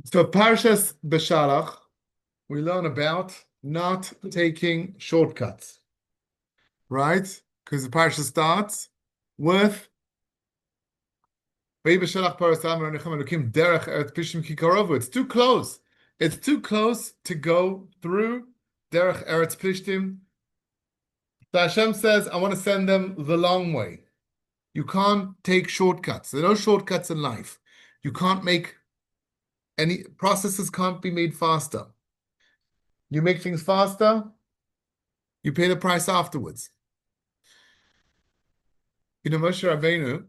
So Parashas Beshalach, we learn about not taking shortcuts, right? Because the parsha starts with Beshalach Parasam Rechem Elokim Derech Eretz Pishtim Ki Karovu. It's too close. It's too close to go through Derech Eretz Pishtim. So Hashem says, I want to send them the long way. You can't take shortcuts. There are no shortcuts in life. You can't make any processes can't be made faster. You make things faster, you pay the price afterwards. Moshe Rabbeinu,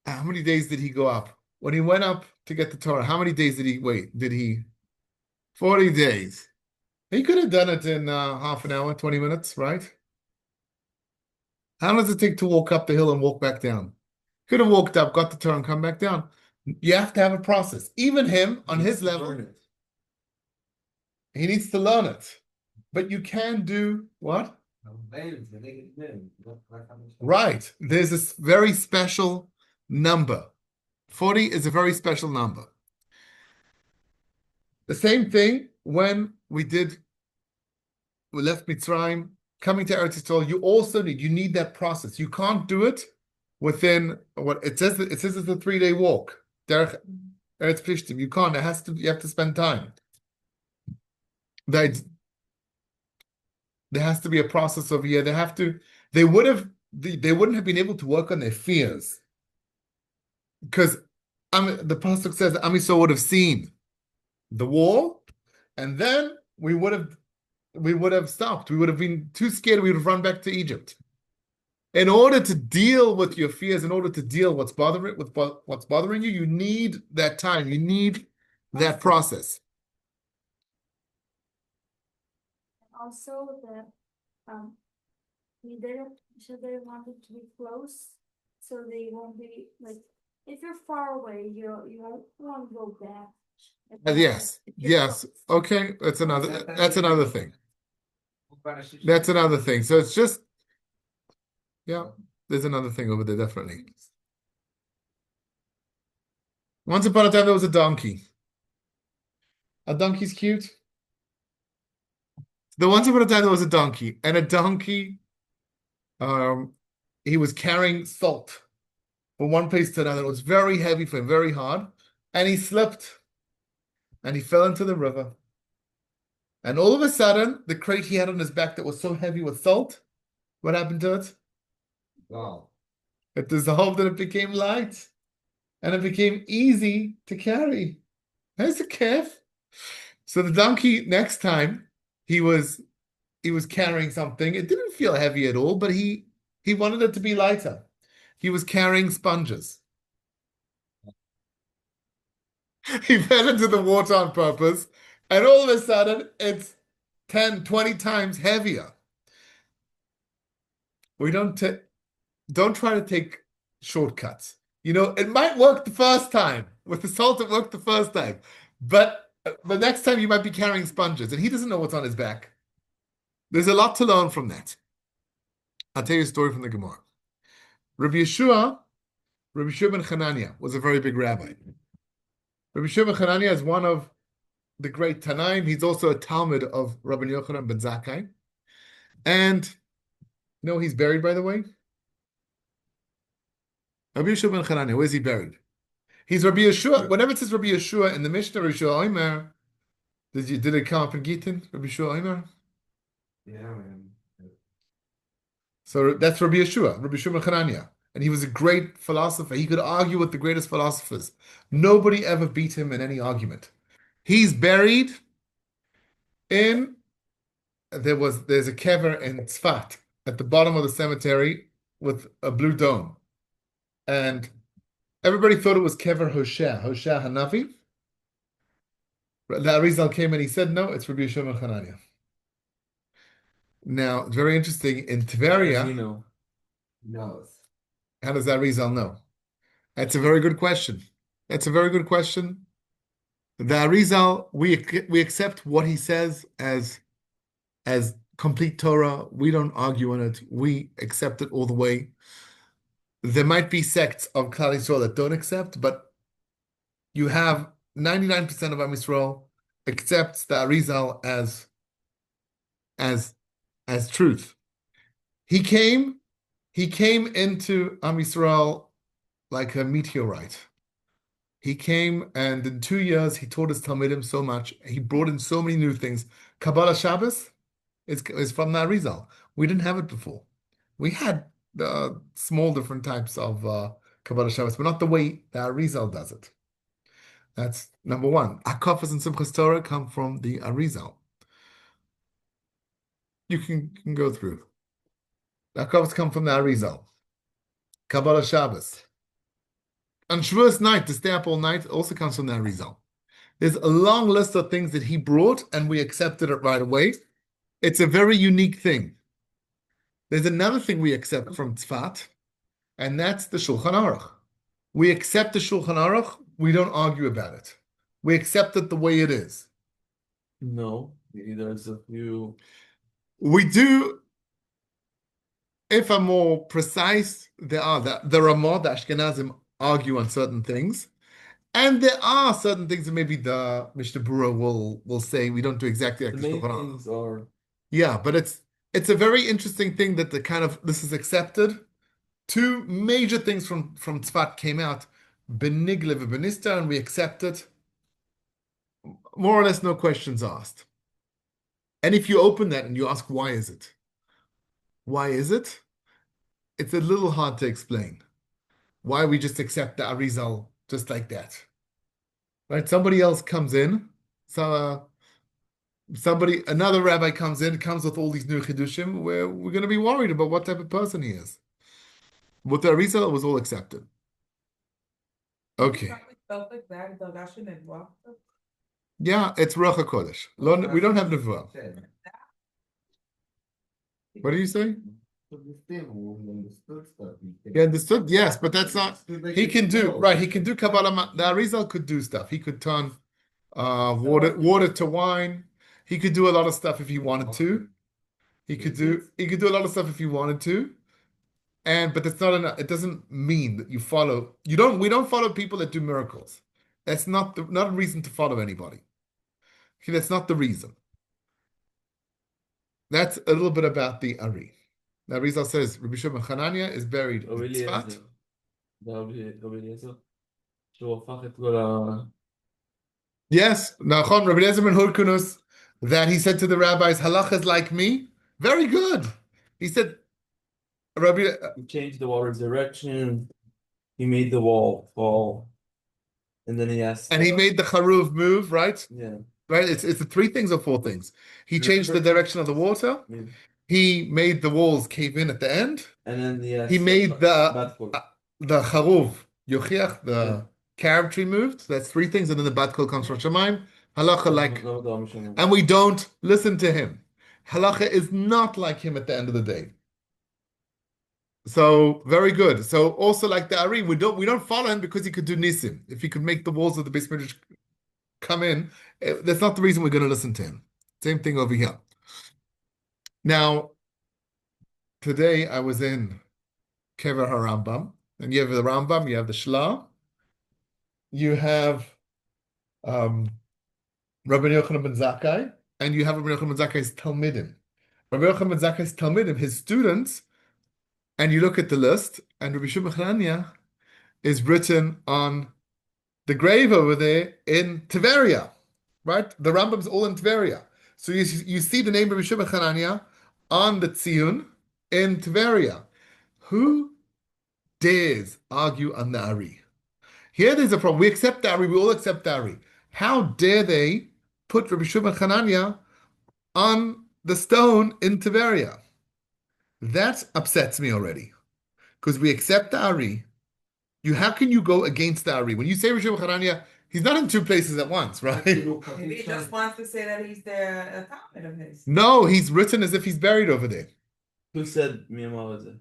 how many days did he go up? When he went up to get the Torah, how many days did he wait? 40 days. He could have done it in half an hour, 20 minutes, right? How long does it take to walk up the hill and walk back down? Could have walked up, got the Torah, and come back down. You have to have a process. Even him, on his level, he needs to learn it. But you can do what? Right. There's this very special number. 40 is a very special number. The same thing when we left Mitzrayim, coming to Eretz Yisrael, you need that process. You can't do it within what it says. It says it's a 3-day walk. Derech Eretz Pishtim. You can't. You have to spend time. There has to be a process over here. They wouldn't have been able to work on their fears. Because the pasuk says Am Yisrael would have seen the wall, and then we would have stopped. We would have been too scared. We would have run back to Egypt. In order to deal with your fears, in order to deal with what's bothering you, you need that time. You need that process. Also, should they want it to be close, so they won't be like. If you're far away, you won't want to go back. Yes. Okay, that's another thing. That's another thing. So it's just, there's another thing over there, definitely. Once upon a time, there was a donkey. A donkey's cute. Once upon a time, there was a donkey, and a donkey, he was carrying salt from one place to another. It was very heavy for him, very hard. And he slipped and he fell into the river. And all of a sudden, the crate he had on his back that was so heavy with salt, what happened to it? Wow. It dissolved and it became light. And it became easy to carry. There's a calf. So the donkey, next time, he was carrying something. It didn't feel heavy at all, but he wanted it to be lighter. He was carrying sponges. He fell into the water on purpose, and all of a sudden, it's 10, 20 times heavier. We don't try to take shortcuts. It might work the first time. With the salt, it worked the first time. But the next time, you might be carrying sponges, and he doesn't know what's on his back. There's a lot to learn from that. I'll tell you a story from the Gemara. Rabbi Yeshua ben Chananya was a very big rabbi. Rabbi Yeshua ben Chananya is one of the great Tanaim. He's also a Talmud of Rabbi Yochanan ben Zakkai. And he's buried, by the way? Rabbi Yeshua ben Chananya, where's he buried? He's Rabbi Yeshua. Whenever it says Rabbi Yeshua in the Mishnah, Rabbi Yeshua Omer, did it come up in Gittin? Rabbi Yeshua Omer? Yeah, man. So that's Rabbi Yeshua ben Chananya. And he was a great philosopher. He could argue with the greatest philosophers. Nobody ever beat him in any argument. He's buried there's a kever in Tzfat at the bottom of the cemetery with a blue dome. And everybody thought it was kever Hoshea Hanavi. The Arizal came and he said, no, it's Rabbi Yeshua ben Chananya. Now, it's very interesting. In Tveria, knows. How does that Arizal know? That's a very good question. The Arizal, we accept what he says as complete Torah. We don't argue on it. We accept it all the way. There might be sects of Klal Yisrael that don't accept, but you have 99% of Am Yisrael accepts the Arizal as as truth. He came he came into Am Yisrael like a meteorite. He came and in 2 years he taught his Talmidim so much. He brought in so many new things. Kabbalah Shabbos is from the Arizal. We didn't have it before. We had small different types of Kabbalah Shabbos, but not the way the Arizal does it. That's number one. Akafas and Simchas Torah come from the Arizal. You can go through. Akafas come from the Arizal. Kabbalah Shabbos. On Shavuos night, to stay up all night, also comes from the Arizal. There's a long list of things that he brought, and we accepted it right away. It's a very unique thing. There's another thing we accept from Tzfat, and that's the Shulchan Aruch. We accept the Shulchan Aruch. We don't argue about it. We accept it the way it is. No, there's a few. We do, if I'm more precise, there are the Ramah, the Ashkenazim argue on certain things. And there are certain things that maybe the Mishnah Berurah will say we don't do exactly like The the main Shulchan Aruch. things are Yeah, but it's a very interesting thing that the kind of this is accepted. Two major things from Tzfat came out, Beniglev and Benista, and we accept it. More or less, no questions asked. And if you open that and you ask, why is it? Why is it? It's a little hard to explain. Why we just accept the Arizal just like that. Right? Somebody else comes in, so another rabbi comes with all these new chidushim, where we're going to be worried about what type of person he is. With the Arizal, it was all accepted. Okay. Stuff like that, the Russian and what? Yeah, it's Ruach HaKodesh. We don't have Nevuah. What do you say? He understood, yes, but that's not. He can do right. He can do Kabbalah. The Arizal could do stuff. He could turn water to wine. He could do a lot of stuff if he wanted to. He could do a lot of stuff if he wanted to. But that's not enough. It doesn't mean that you follow. We don't follow people that do miracles. That's not a reason to follow anybody. Okay, that's not the reason. That's a little bit about the Ari. Now Rizal says Rabbi Shimon Hanania is buried in Tzfat. רבי אליעזר, שהוא הפך את כל ה... Yes, Nachon, Rabbi Eliezer ben Hurkunus, that he said to the rabbis, halacha is like me. Very good. He said, Rabbi, He changed the water's direction, he made the wall fall, and then he asked... and he made the charuv move, right? Yeah. Right? It's the three things or four things. He changed the direction of the water. Yeah. He made the walls cave in at the end. And then He made the charuv, yochiach, the Yeah. carob tree moved. So that's three things. And then the bat kol comes from Shemaim. Halacha like, and and we don't listen to him. Halacha is not like him at the end of the day. So very good. So also like the Ari, we don't follow him because he could do nisim. If he could make the walls of the Beis Midrash come in, that's not the reason we're going to listen to him. Same thing over here. Now, today I was in Kever HaRambam, and you have the Rambam, you have the Shla, you have Rabbi Yochanan ben Zakkai, and you have Rabbi Yochanan ben Zakkai's Talmidim. Rabbi Yochanan ben Zakkai's Talmidim, his students, and you look at the list, and Rabbi Shimon Hanania is written on the grave over there in Tiberia, right? The Rambam's all in Tiberia. So you see the name Rabbi Shimon Hanania on the Tziyun in Tiberia. Who dares argue on the Ari? Here there's a problem. We accept the Ari. We all accept the Ari. How dare they put Rabbi Shimon Hanania on the stone in Tiberia? That upsets me already. Because we accept the Ari. How can you go against the Ari? When you say Rabbi Shimon Hanania, he's not in two places at once, right? Maybe he just wants to say that he's the Talmud of his. No, he's written as if he's buried over there. Who said Miyamawazah?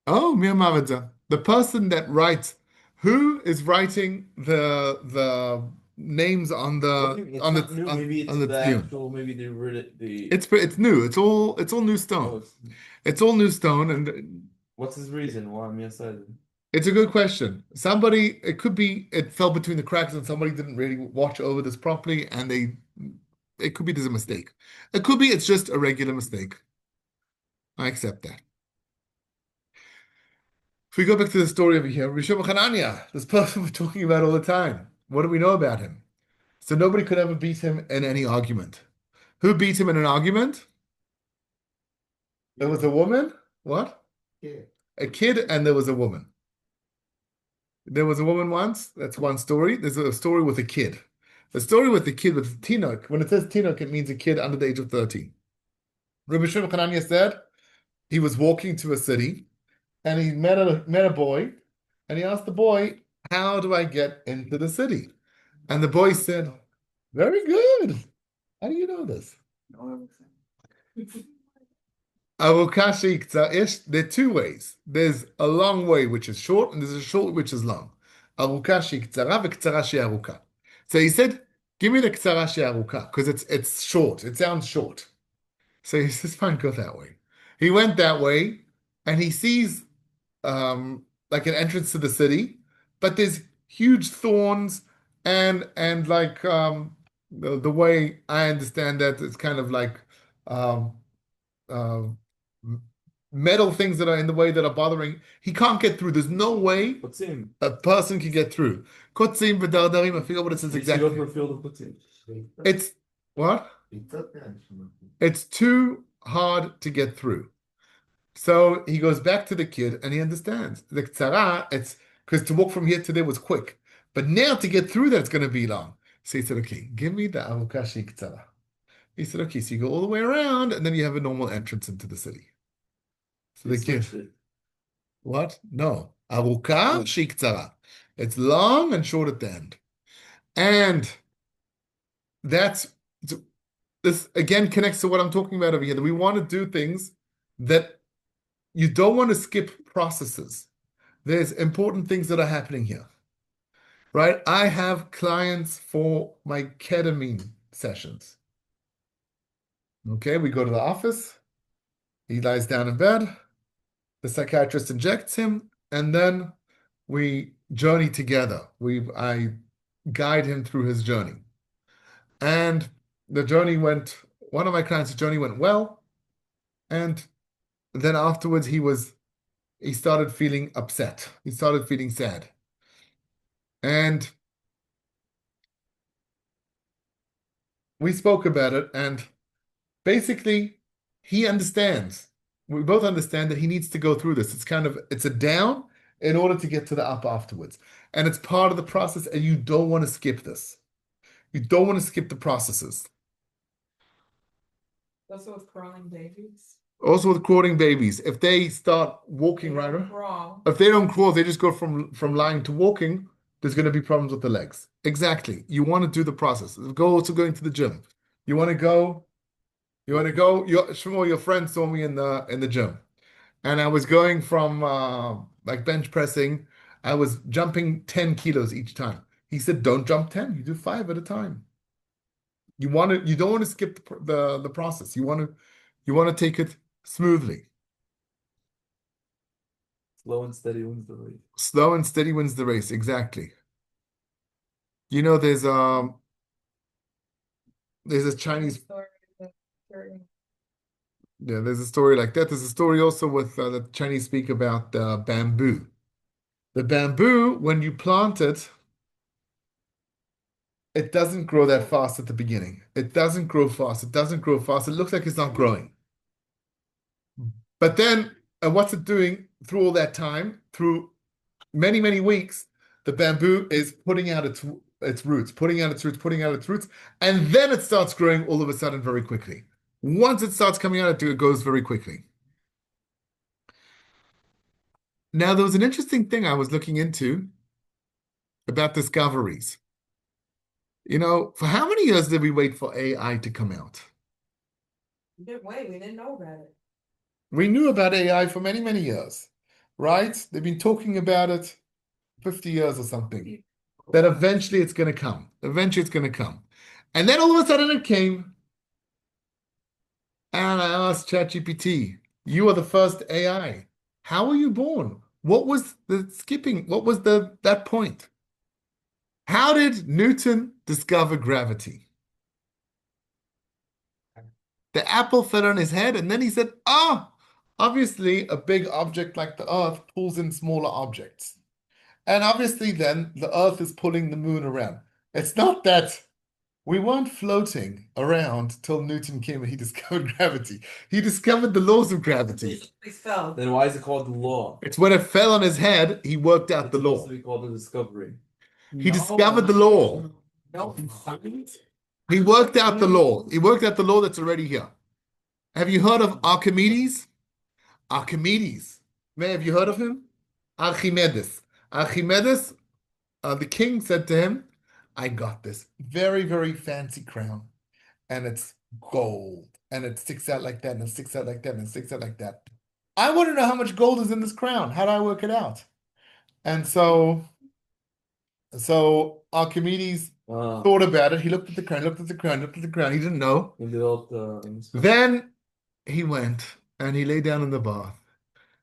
Oh, Mir Mavadza. The person that writes, who is writing the names on the Maybe it's on the the Tziyun? actual, maybe they read it, It's new. It's all new stone. Oh, It's all new stone, and what's his reason? Why Miyasai? It's a good question. Somebody, it could be it fell between the cracks and somebody didn't really watch over this properly and it could be there's a mistake. It could be it's just a regular mistake. I accept that. If we go back to the story over here, Rishon Hanania, this person we're talking about all the time. What do we know about him? So nobody could ever beat him in any argument. Who beat him in an argument? There was a woman. What? Yeah. A kid, and there was a woman. There was a woman once. That's one story. There's a story with a kid. The story with the kid with Tinok. When it says Tinok, it means a kid under the age of 13. Rabbi Shimon Hanania said he was walking to a city and he met a boy and he asked the boy, "How do I get into the city?" And the boy said, "Very good. How do you know this?" Arukashi Ish, there are two ways. There's a long way which is short, and there's a short which is long. Arukashi Ktsara v'Ktsara Aruka. So he said, "Give me the Ktsara Aruka," because it's short. It sounds short. So he says, "Fine, go that way." He went that way, and he sees like an entrance to the city, but there's huge thorns and like the way I understand that it's kind of like um, uh, metal things that are in the way that are bothering. He can't get through. There's no way Kutzim. a person can get through. Kotzim v'dardarim. I forget what it says You used to go exactly. for a field of kutzim. It's what? It's too hard to get through. So he goes back to the kid and he understands. The ktsara, it's because to walk from here to there was quick. But now to get through that, it's going to be long. So he said, "Okay, give me the avukashi ktsara." He said, "Okay, so you go all the way around and then you have a normal entrance into the city." So the They kid, switched it. what? No. Aruka shiktsara. It's long and short at the end. And that's this again connects to what I'm talking about over here. That we want to do things that you don't want to skip processes. There's important things that are happening here. Right? I have clients for my ketamine sessions. Okay, we go to the office, he lies down in bed, the psychiatrist injects him, and then we journey together. I guide him through his journey. And one of my clients' journey went well, and then afterwards he started feeling upset. He started feeling sad. And we spoke about it, and basically he understands. We both understand that he needs to go through this. It's a down in order to get to the up afterwards. And it's part of the process, and you don't want to skip this. You don't want to skip the processes. Also with crawling babies. Also with crawling babies, if they start walking right, Crawl. if they don't crawl, they just go from lying to walking, there's going to be problems with the legs. Exactly. You want to do the process. Also going to the gym. You want to go. Shmuel, your friend saw me in the gym, and I was going from like bench pressing. I was jumping 10 kilos each time. He said, "Don't jump 10. You do 5 at a time. You don't want to skip the process. You want to take it smoothly. Slow and steady wins the race. Slow and steady wins the race. Exactly. There's a Chinese. Yeah, there's a story like that. There's a story also with the Chinese speak about bamboo. The bamboo, when you plant it, it doesn't grow that fast at the beginning. It doesn't grow fast. It doesn't grow fast. It looks like it's not growing. But then, what's it doing through all that time? Through many, many weeks, the bamboo is putting out its roots, putting out its roots, putting out its roots, and then it starts growing all of a sudden very quickly. Once it starts coming out, it goes very quickly. Now, there was an interesting thing I was looking into about discoveries. For how many years did we wait for AI to come out? We didn't wait, we didn't know about it. We knew about AI for many, many years, right? They've been talking about it 50 years or something. That eventually it's going to come. Eventually it's going to come. And then all of a sudden it came. And I asked ChatGPT, "You are the first AI. How were you born? What was the skipping? What was that point? How did Newton discover gravity? The apple fell on his head, and then he said, "Ah, obviously a big object like the Earth pulls in smaller objects." And obviously then the Earth is pulling the moon around. It's not that we weren't floating around till Newton came and he discovered gravity. He discovered the laws of gravity. Please fell. Then why is it called the law? It's when it fell on his head, he worked out It's the supposed law. to be called the discovery. He discovered the law. No. He worked out the law. He worked out the law that's already here. Have you heard of Archimedes? Archimedes. May have you heard of him? Archimedes. Archimedes, the king said to him, I got this very, very fancy crown, and it's gold, and it sticks out like that, and it sticks out like that, and it sticks out like that. I want to know how much gold is in this crown. How do I work it out? And so Archimedes thought about it. He looked at the crown, looked at the crown, looked at the crown. He didn't know. He developed Then he went and he lay down in the bath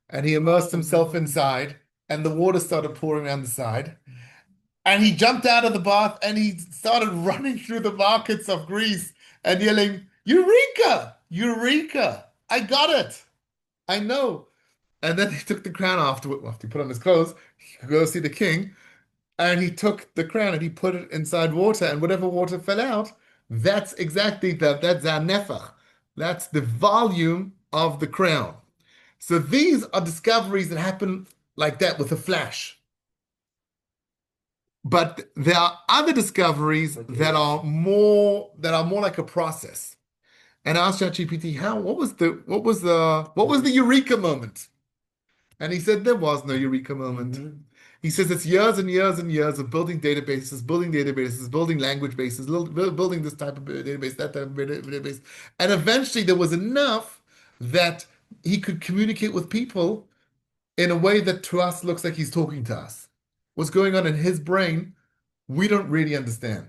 and he immersed himself inside, and the water started pouring around the side. And he jumped out of the bath and he started running through the markets of Greece and yelling, Eureka! Eureka! I got it! I know. And then he took the crown after he put on his clothes, he could go see the king, and he took the crown and he put it inside water, and whatever water fell out, that's exactly that's our nefach. That's the volume of the crown. So these are discoveries that happen like that with a flash. But there are other discoveries that are more like a process. And I asked ChatGPT, what was the eureka moment? And he said there was no eureka moment. He says it's years and years and years of building databases, building language bases, building this type of database, that type of database. And eventually there was enough that he could communicate with people in a way that to us looks like he's talking to us. What's going on in his brain, we don't really understand.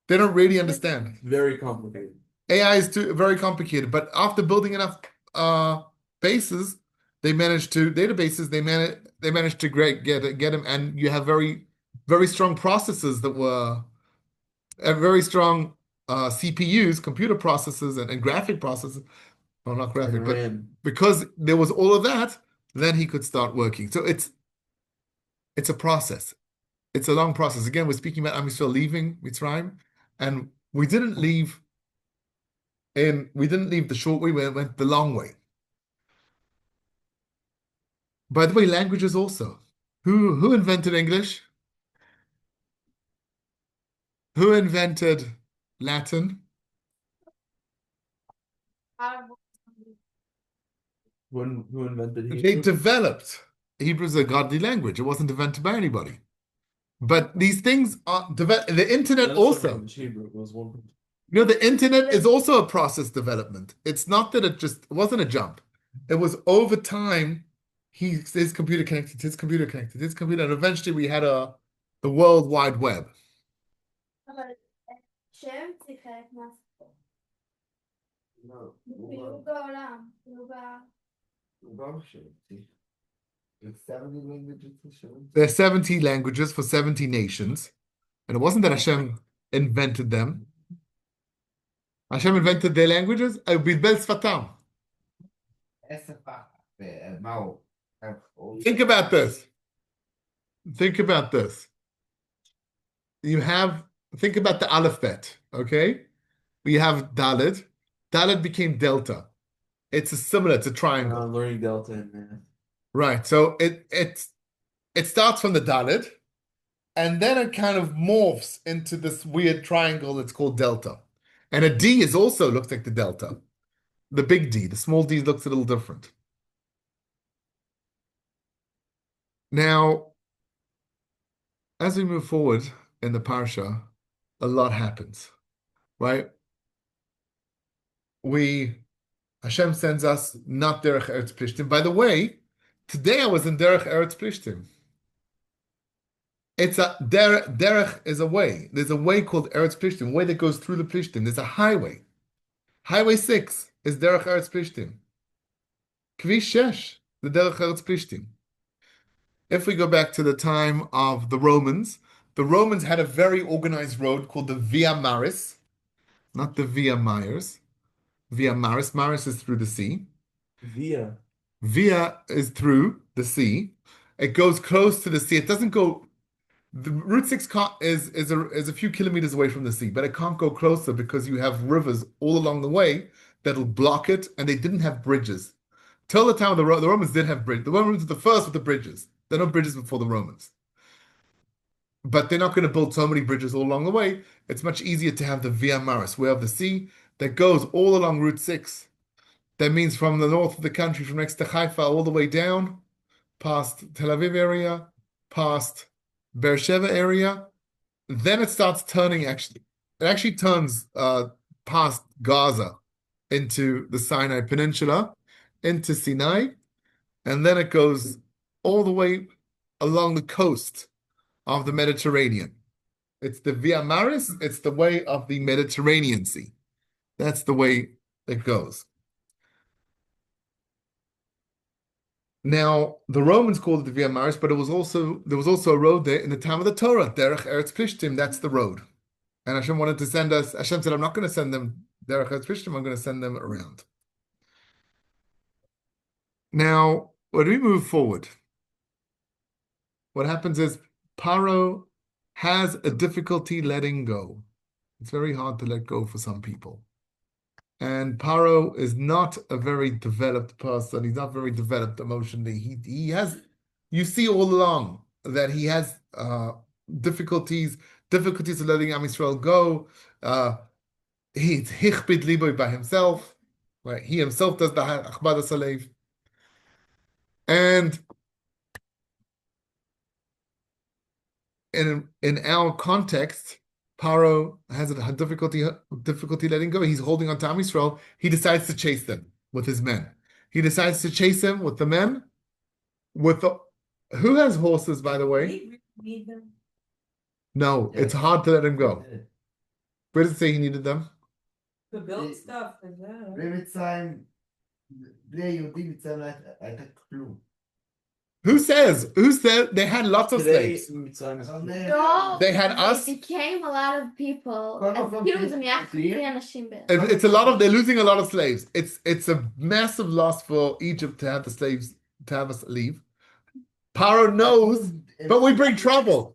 They don't really understand. very complicated. AI is very complicated, but after building enough bases, they managed to get them, and you have very, very strong processors that were very strong CPUs, computer processors, and graphic processors. Well, not graphic, but RAM. because there was all of that, then he could start working. So it's a process. It's a long process. Again, we're speaking about Am Yisrael leaving Mitzrayim, and we didn't leave the short way, we went the long way. By the way, languages also. Who invented English? Who invented Latin? Who invented They Hebrew? developed. Hebrew is a godly language. It wasn't invented by anybody. But these things are developed. The internet That's also. not Hebrew, it was one. The internet is also a process development. It's not that it wasn't a jump. It was over time. His computer connected, his computer connected, his computer, and eventually we had the World Wide Web. שם זה חלק מהסיפור. No. פירוק העולם, It's 70 languages to show. There are 70 languages for 70 nations. And it wasn't that Hashem invented them. Hashem invented their languages. בלבל שפתם. Think about this. Think about this. Think about the alphabet, okay? We have Dalet. Dalet became Delta. It's a triangle. I'm learning Delta in math. Right. So it starts from the Dalet, and then it kind of morphs into this weird triangle that's called Delta. And a D looks like the Delta. The big D, the small D looks a little different. Now, as we move forward in the parsha, a lot happens, right? Hashem sends us not Derech Eretz Plishtim. By the way, today I was in Derech Eretz Plishtim. It's Derech is a way. There's a way called Eretz Plishtim, a way that goes through the Plishtim. There's a highway. Highway 6 is Derech Eretz Plishtim. Kvish 6, the Derech Eretz Plishtim. if we go back to the time of the Romans had a very organized road called the Via Maris, not the Via Myers. Via Maris. Maris is through the sea. Via. Via is through the sea. It goes close to the sea. It doesn't go. The Route 6 is a few kilometers away from the sea, but it can't go closer because you have rivers all along the way that'll block it, and they didn't have bridges. Till the time of the Romans did have bridges. The Romans were the first with the bridges. There are no bridges before the Romans. But they're not going to build so many bridges all along the way. It's much easier to have the Via Maris, way of the sea, that goes all along Route 6. That means from the north of the country, from next to Haifa, all the way down, past Tel Aviv area, past Beersheba area. Then it starts turning, actually. It actually turns past Gaza into the Sinai Peninsula, into Sinai, and then it goes all the way along the coast of the Mediterranean. It's the Via Maris, it's the way of the Mediterranean Sea. That's the way it goes. Now, the Romans called it the Via Maris, but there was also a road there in the time of the Torah, Derech Eretz Plishtim. That's the road. And Hashem wanted to send us. Hashem said, "I'm not going to send them Derech Eretz Plishtim. I'm going to send them around." Now, when we move forward, what happens is Paro has a difficulty letting go. It's very hard to let go for some people. And Paro is not a very developed person. He's not very developed emotionally. He has, you see all along that he has difficulties of letting Am Yisrael go. He's hichbid liboy by himself. Right? He himself does the achbad salev. And in our context, Paro has a difficulty letting go. He's holding on to Am Yisrael. He decides to chase them with his men. He decides to chase them with the men. Who has horses, by the way? Need them. No, Yeah. it's hard to let him go. Where does it say he needed them? To build stuff as well. במצרים, בלי היהודים מצרים לא הייתה כלום. Who says? They had lots of Today, slaves? No, They had us. It became a lot of people. כל אז מקום כאילו זה נהיה שיש- חצי אנשים בערך. It's a lot of. They're losing a lot of slaves. It's a massive loss for Egypt to have the slaves to have us leave. Paro knows, but we bring trouble.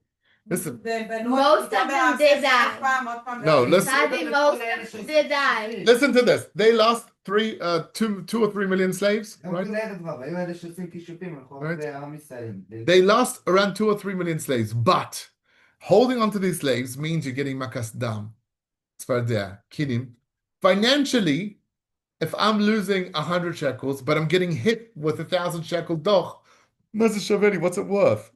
Listen, Most of them did die. No, listen. Sadly, most of them did die. listen to this. They lost 2 or 3 million slaves, גם right? בני כבר, היו אלה שעושים כישופים, הלכו Right. אחרי עם ישראל. They lost around 2 or 3 million slaves, but holding on to these slaves means you're getting makas dam. It's for there, kidding. Financially, if I'm losing 100 shekels, but I'm getting hit with 1,000 shekel doch, what's it worth?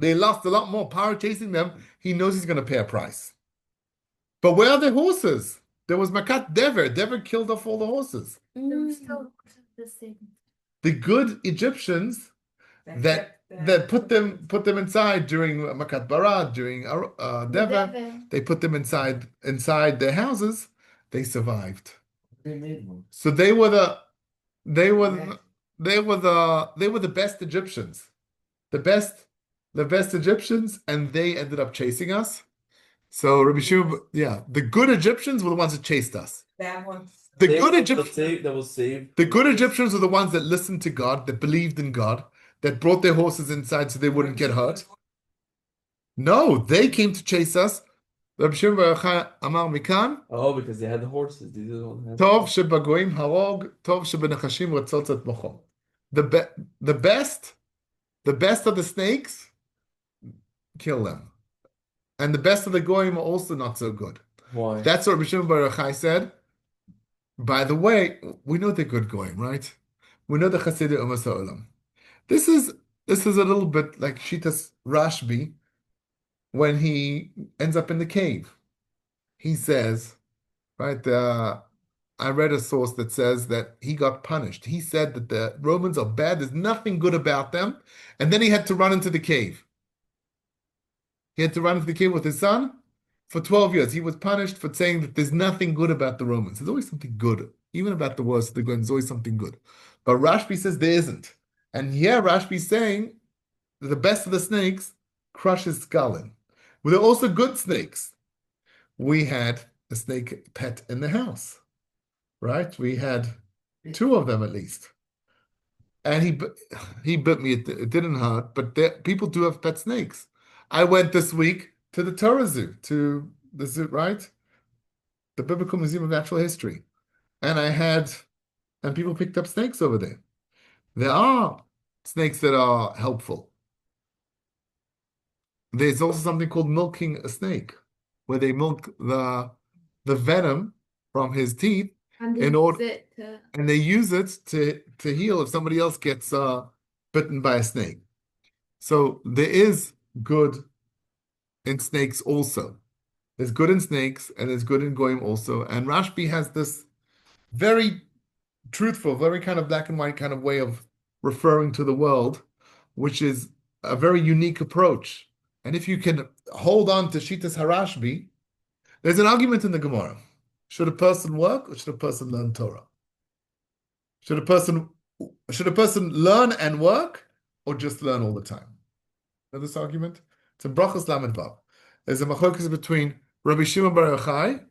They lost a lot more. Power chasing them. He knows he's going to pay a price. But where are the horses? There was Makat Dever. Dever killed off all the horses. They were still the same. The good Egyptians that put them inside during Makat Bara, during Dever, they put them inside their houses. They survived. So they were the best Egyptians, the best Egyptians, and they ended up chasing us. So Rabbi Shimon, yeah, the good Egyptians were the ones that chased us. That one. The good Egyptians, that was saved. the good Egyptians were the ones that listened to God, that believed in God, that brought their horses inside so they wouldn't get hurt. No, they came to chase us. Rabbi Shimon bar Yochai Amar Mikan. Oh, because they had the horses. They didn't have. Tov shebagoim harog, tov shebenachashim ratzotzat mochom. The best of the snakes, kill them, and the best of the goyim are also not so good. Why? That's what Rabbi Shimon bar Yochai said. By the way, we know they're good goyim, right? We know the Chasidei Umas Ha'olam. This is a little bit like Shitas Rashbi when he ends up in the cave. He says, right? I read a source that says that he got punished. He said that the Romans are bad. There's nothing good about them, and then he had to run into the cave. He had to run into the cave with his son for 12 years. He was punished for saying that there's nothing good about the Romans. There's always something good, even about the worst. There's always something good. But Rashbi says there isn't. And here Rashbi's saying the best of the snakes crush his skull in. Well, there are also good snakes. We had a snake pet in the house, right? We had two of them at least. And he bit me. It didn't hurt, but people do have pet snakes. I went this week to the Torah Zoo, to the zoo, right? The Biblical Museum of Natural History. And and people picked up snakes over there. There are snakes that are helpful. There's also something called milking a snake, where they milk the venom from his teeth And in they order, use it to, and they use it to heal if somebody else gets bitten by a snake. So there is good in snakes also. There's good in snakes and there's good in goyim also. And Rashbi has this very truthful, very kind of black and white kind of way of referring to the world, which is a very unique approach. And if you can hold on to Shitas Harashbi, there's an argument in the Gemara. Should a person work or should a person learn Torah? Should a person learn and work or just learn all the time? Know this argument? It's in Brachos Lamed Vav. There's a machlokes between Rabbi Shimon Bar Yochai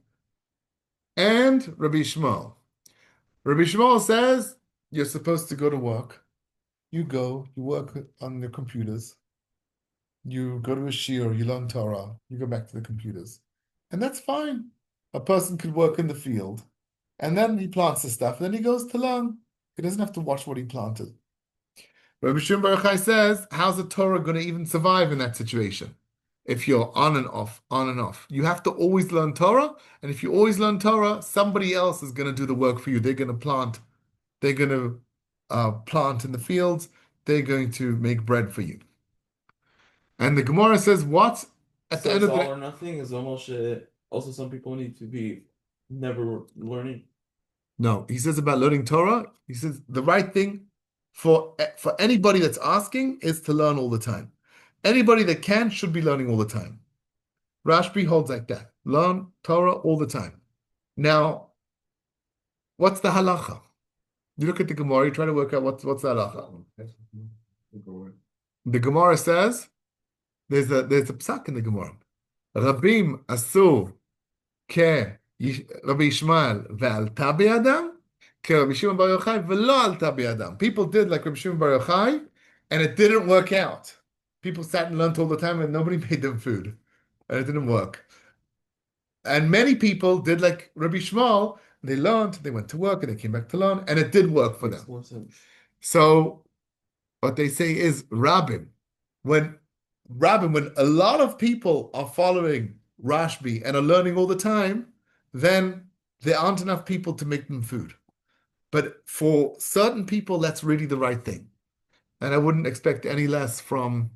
and Rabbi Shmuel. Rabbi Shmuel says you're supposed to go to work. You go, you work on the computers. You go to a shiur, you learn Torah, you go back to the computers. And that's fine. A person could work in the field, and then he plants the stuff, and then he goes to learn. He doesn't have to watch what he planted. Rabbi Shimon Bar Yochai says, how's the Torah going to even survive in that situation? If you're on and off, on and off. You have to always learn Torah, and if you always learn Torah, somebody else is going to do the work for you. They're going to plant. They're going to plant in the fields. They're going to make bread for you. And the Gemara says, what? At the So end it's of the all or nothing is almost also some people need to be never learning. No, he says about learning Torah, he says the right thing for anybody that's asking is to learn all the time. Anybody that can should be learning all the time. Rashbi holds like that. Learn Torah all the time. Now, what's the halacha? You look at the Gemara, you try to work out what's the halacha. The Gemara says there's a psak in the Gemara. Rabim asur ke Rabbi Ishmael ve'alta bi'adam ke Rabbi Shimon Bar Yochai ve'lo alta bi'adam. People did like Rabbi Shimon Bar Yochai, and it didn't work out. People sat and learned all the time, and nobody made them food, and it didn't work. And many people did like Rabbi Shmuel. They learned, they went to work, and they came back to learn, and it did work for them. Makes more sense. So what they say is Rabbim. When a lot of people are following Rashbi and are learning all the time, then there aren't enough people to make them food. But for certain people, that's really the right thing. And I wouldn't expect any less from,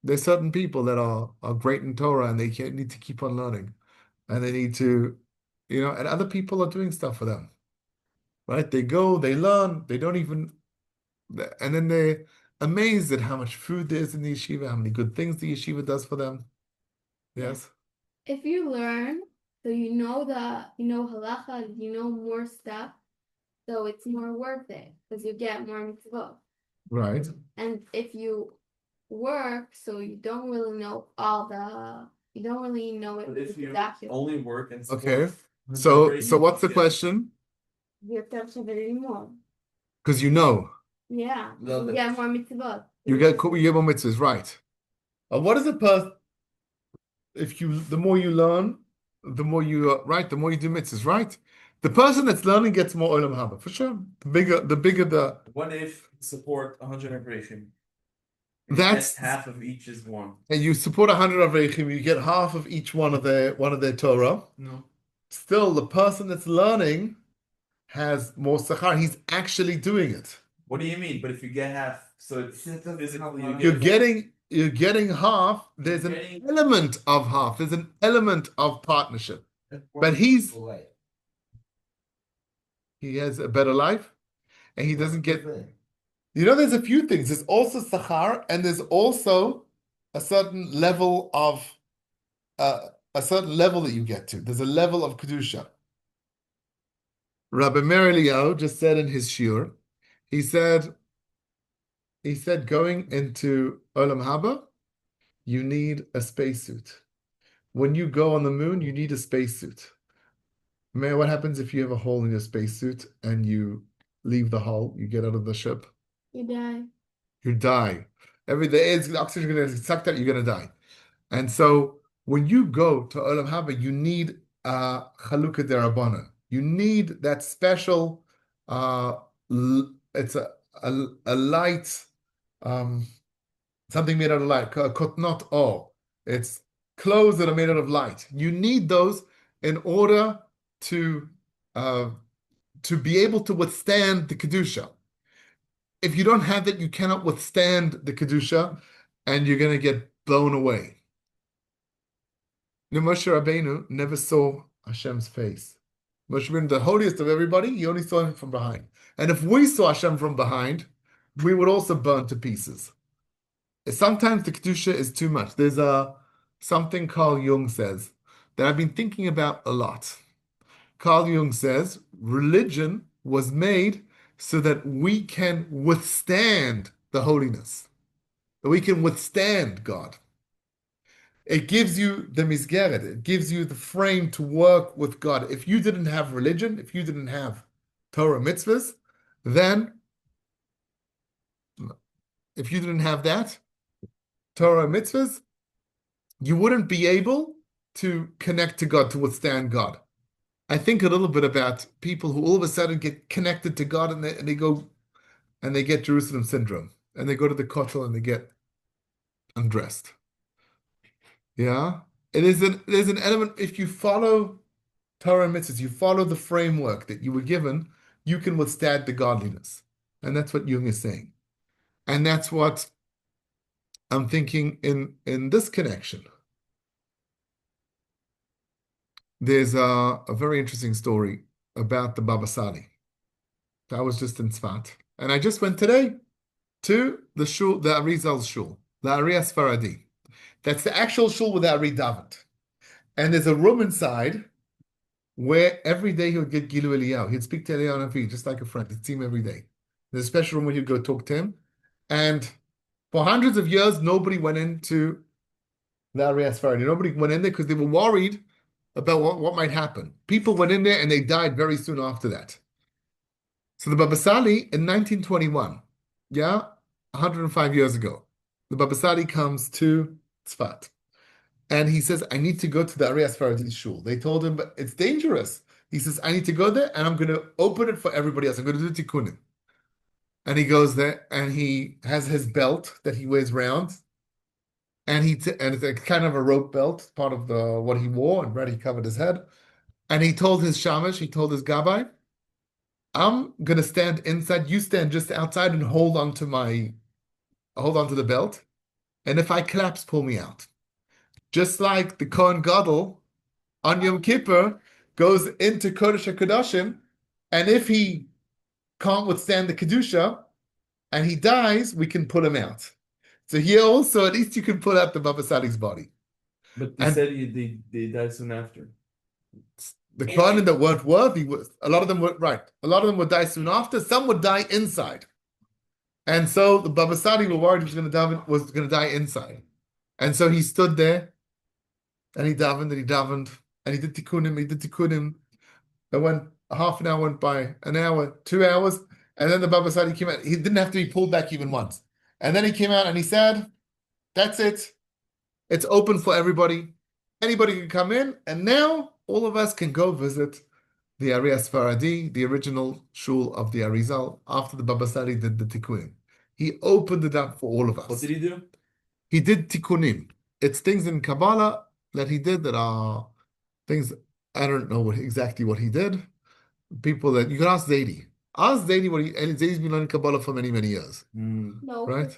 there's certain people that are great in Torah and they need to keep on learning. And they need to, and other people are doing stuff for them. Right? They go, they learn, they don't even, and then they're amazed at how much food there is in the yeshiva, how many good things the yeshiva does for them. Yes? if you learn, so you know halacha, you know more stuff, so it's more worth it because you get more mitzvot. Right. And if you work, so you don't really know you don't really know it But if you exactly. only work and Okay. support, So what's the question? You have to have it anymore. Because you know. Yeah, Love you it. get more mitzvot. You get more mitzvahs, right? What is the person? The more you learn, the more you the more you do mitzvahs, right? The person that's learning gets more olam haba for sure. The bigger the. What if support 100 operation? That's half of each is one. And you support 100 avrechim, you get half of each one of their Torah. No. Still, the person that's learning has more sachar. He's actually doing it. What do you mean? But if you get half, so it's physically you You're get getting half. There's an element of half. There's an element of partnership. But he has a better life, and he doesn't get. There's a few things. There's also sachar, and there's also a certain level that you get to. There's a level of kedusha. Rabbi Meir Eliyahu just said in his shiur, he said, he said going into Olam Haba, you need a spacesuit. When you go on the moon, you need a spacesuit. Man, what happens if you have a hole in your spacesuit and you leave the hole, you get out of the ship? You die. You die. The oxygen is going to get sucked out, you're going to die. And so when you go to Olam Haba, you need Chalukah Derabbanan. You need that special, it's a light, something made out of light, kotnot or. It's clothes that are made out of light. You need those in order to uh, be able to withstand the Kedusha. If you don't have that, you cannot withstand the Kedusha, and you're going to get blown away. Moshe Rabbeinu never saw Hashem's face. Moshe Rabbeinu, the holiest of everybody, he only saw him from behind. And if we saw Hashem from behind, we would also burn to pieces. Sometimes the Kedusha is too much. There's something Carl Jung says that I've been thinking about a lot. Carl Jung says religion was made so that we can withstand the holiness, that we can withstand God. It gives you the misgeret, it gives you the frame to work with God. If you didn't have religion, if you didn't have Torah mitzvahs, then if you didn't have that, Torah mitzvahs, you wouldn't be able to connect to God, to withstand God. I think a little bit about people who all of a sudden get connected to God and they go and they get Jerusalem syndrome and they go to the kotel and they get undressed. Yeah, there's an element. If you follow Torah and mitzvahs, you follow the framework that you were given, you can withstand the godliness, and that's what Jung is saying, and that's what I'm thinking in this connection. There's a very interesting story about the Baba Sali. I was just in Tzfat, and I just went today to the shul, the Arizal's shul, the Ari Sfaradi. That's the actual shul where the Ari davened. And there's a room inside where every day he would get Gilu Eliyahu. He'd speak to Eliyahu Navi, just like a friend. He'd see him every day. There's a special room where he'd go talk to him. And for hundreds of years, nobody went into the Ari Sfaradi. Nobody went in there because they were worried about what might happen. People went in there and they died very soon after that. So the Baba Sali in 1921, 105 years ago, the Baba Sali comes to Tzfat. And he says, I need to go to the Ari Sfaradi shul. They told him, but it's dangerous. He says, I need to go there and I'm going to open it for everybody else. I'm going to do tikkunim. And he goes there and he has his belt that he wears round. And and it's a kind of a rope belt, part of what he wore, and he covered his head. And he told his shamash, he told his gabbai, I'm gonna stand inside, you stand just outside and hold on to the belt. And if I collapse, pull me out. Just like the Kohen Gadol on Yom Kippur goes into Kodesh HaKodashim, and if he can't withstand the Kedusha and he dies, we can pull him out. So here also, at least you can pull out the Baba Sali's body. But they said they died soon after. The Kohanim that weren't worthy, a lot of them were right. A lot of them would die soon after. Some would die inside. And so the Baba Sali were worried he was going to die inside. And so he stood there and he davened and he did tikkunim. And when half an hour went by, an hour, 2 hours, and then the Baba Sali came out. He didn't have to be pulled back even once. And then he came out and he said, that's it. It's open for everybody. Anybody can come in. And now all of us can go visit the Ari Sfaradi, the original shul of the Arizal, after the Baba Sali did the tikkunim. He opened it up for all of us. What did he do? He did tikkunim. It's things in Kabbalah that he did that are things, I don't know exactly what he did. People that, you can ask Zaidi. Ask Zaidi Zaidi's been learning Kabbalah for many, many years. No. Right?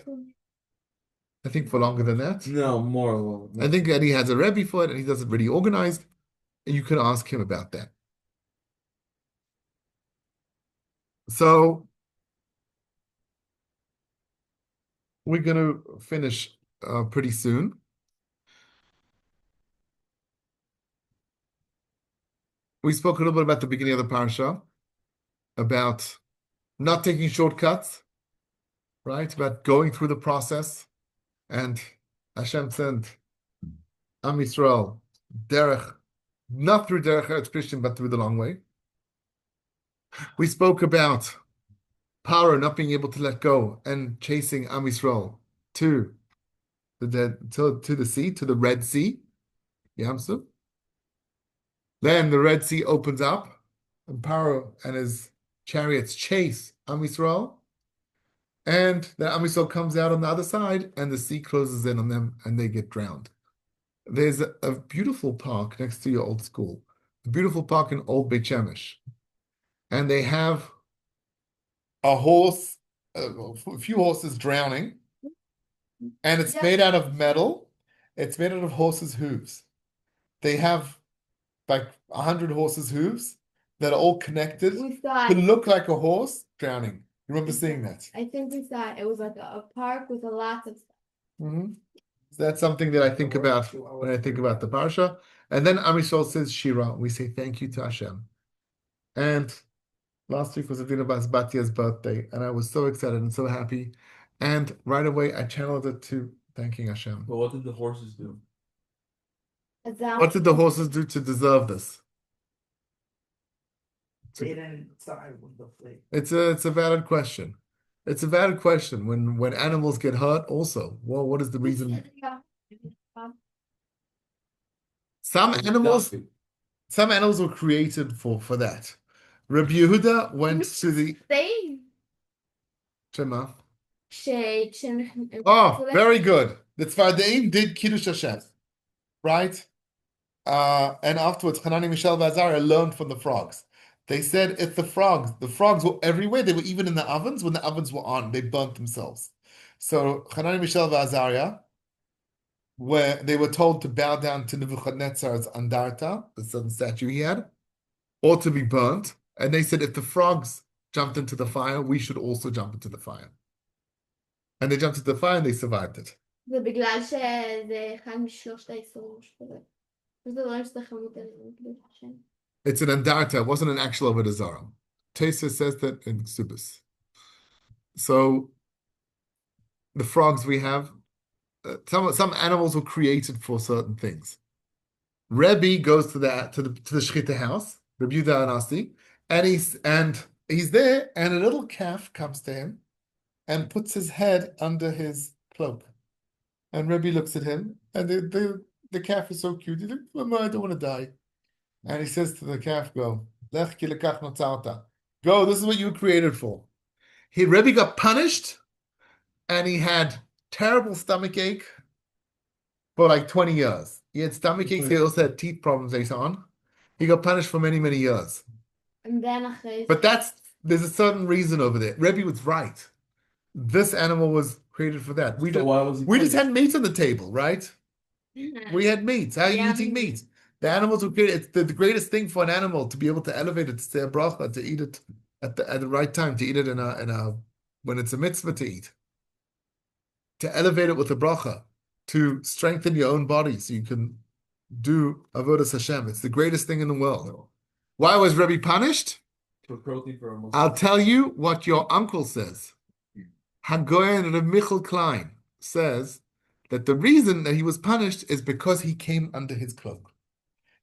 I think for longer than that. No, more. I think that he has a Rebbe for it and he does it really organized. And you can ask him about that. So we're going to finish pretty soon. We spoke a little bit about the beginning of the parasha, about not taking shortcuts, right? About going through the process, and Hashem sent Am Yisrael derech, not through derech Eretz Christian, but through the long way. We spoke about Paro not being able to let go and chasing Am Yisrael to the sea, to the Red Sea, Yamsuf. Then the Red Sea opens up, and Paro and his chariots chase Am Yisrael, and the Am Yisrael comes out on the other side, and the sea closes in on them, and they get drowned. There's a beautiful park next to your old school, a beautiful park in Old Beit Shemesh, and they have a horse, a few horses drowning, and it's made out of metal. It's made out of horses' hooves. They have like 100 horses' hooves that are all connected We saw to it. look like a horse drowning. You remember seeing that? I think we saw it. It was like a park with a lot of stuff. So that's something that I think about when I think about the Parsha. And then Am Yisrael says Shira. We say thank you to Hashem. And last week was Avina Bas Batia's birthday, and I was so excited and so happy. And right away, I channeled it to thanking Hashem. But what did the horses do? What did the horses do to deserve this? They didn't side with the fleet. It's a valid question. It's a valid question. When animals get hurt, also, well, what is the reason? Some animals were created for that. Rabbi Yehuda went to the They Shema. כשהם... Oh, very good. The Tzfardeim did Kiddush Hashem, right? And afterwards, Hanani, Mishael, and Azariah learned from the frogs. They said if the frogs were everywhere. They were even in the ovens. When the ovens were on, they burnt themselves. So Hanani, Mishael, and Azariah, where they were told to bow down to Nebuchadnezzar's Andarta, the certain statue he had, or to be burnt. And they said if the frogs jumped into the fire, we should also jump into the fire. And they jumped into the fire and they survived it. זה בגלל שזה אחד משלושת האיסורים שקורה. וזה לא יש לכמות אלינו קדוש השם. It's an Andarta, it wasn't an actual Avodah Zarah. Taisa says that in Ksubis. So the frogs we have, some animals were created for certain things. Rebbe goes to the Shechita house, Rebbe Yehuda Anasi, and he's there, and a little calf comes to him and puts his head under his cloak. And Rebbe looks at him, and the calf is so cute. He's like, Mama, I don't want to die. And he says to the calf, go, Lech ki lekach notzarta. Go, this is what you were created for. Rebbe got punished, and he had terrible stomach ache for like 20 years. He had stomach aches, he also had teeth problems later on. He got punished for many, many years. And then אחרי But there's a certain reason over there. Rebbe was right. This animal was created for that. So why was he We just punished? had meat on the table, right? We had meat. How are you Yeah. eating meat? The animals were created. It's the greatest thing for an animal to be able to elevate it to say a bracha, to eat it at the right time, to eat it in a when it's a mitzvah to eat. To elevate it with a bracha, to strengthen your own body so you can do avodas Hashem. It's the greatest thing in the world. Why was Rebbe punished? For cruelty for a Muslim. I'll tell you what your uncle says. Hagoyen Reb Michal Klein says that the reason that he was punished is because he came under his cloak.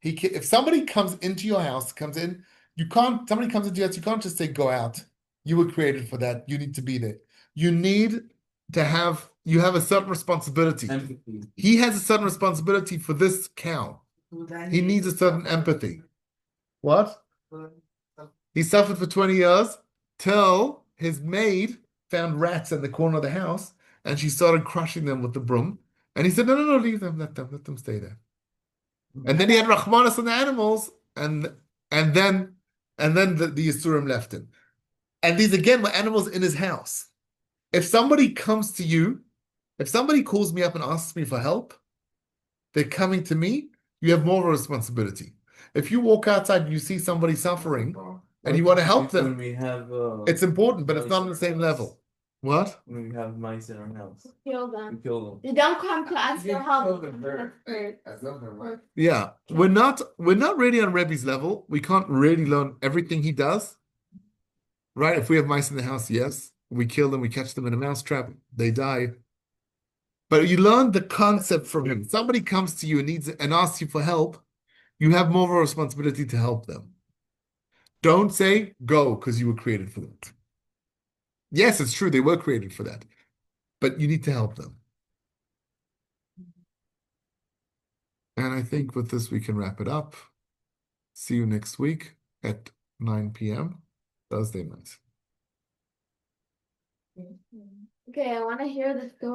If somebody comes into your house, somebody comes into your house, you can't just say, go out. You were created for that. You need to be there. You have a certain responsibility. Empathy. He has a certain responsibility for this cow. He needs a certain empathy. What? He suffered for 20 years till his maid found rats in the corner of the house and she started crushing them with the broom. And he said, no, leave them, let them stay there. And then he had Rahmanas on the animals, and then the Yisurim left him. And these again were animals in his house. If somebody comes to you, if somebody calls me up and asks me for help, they're coming to me, you have more of a responsibility. If you walk outside and you see somebody suffering and you want to help When them, we have it's important, but it's not on the same level. What? when we have mice in our house, kill we them. kill them. You don't come to us for help. Yeah, we're not really on Rebbe's level. We can't really learn everything he does. Right? If we have mice in the house, yes. We kill them, we catch them in a mousetrap, they die. But you learn the concept from him. Somebody comes to you and asks you for help, you have more of a responsibility to help them. Don't say go because you were created for that. Yes, it's true, they were created for that, but you need to help them. And I think with this we can wrap it up. See you next week at 9 p.m. Thursday night. Okay, I want to hear the story.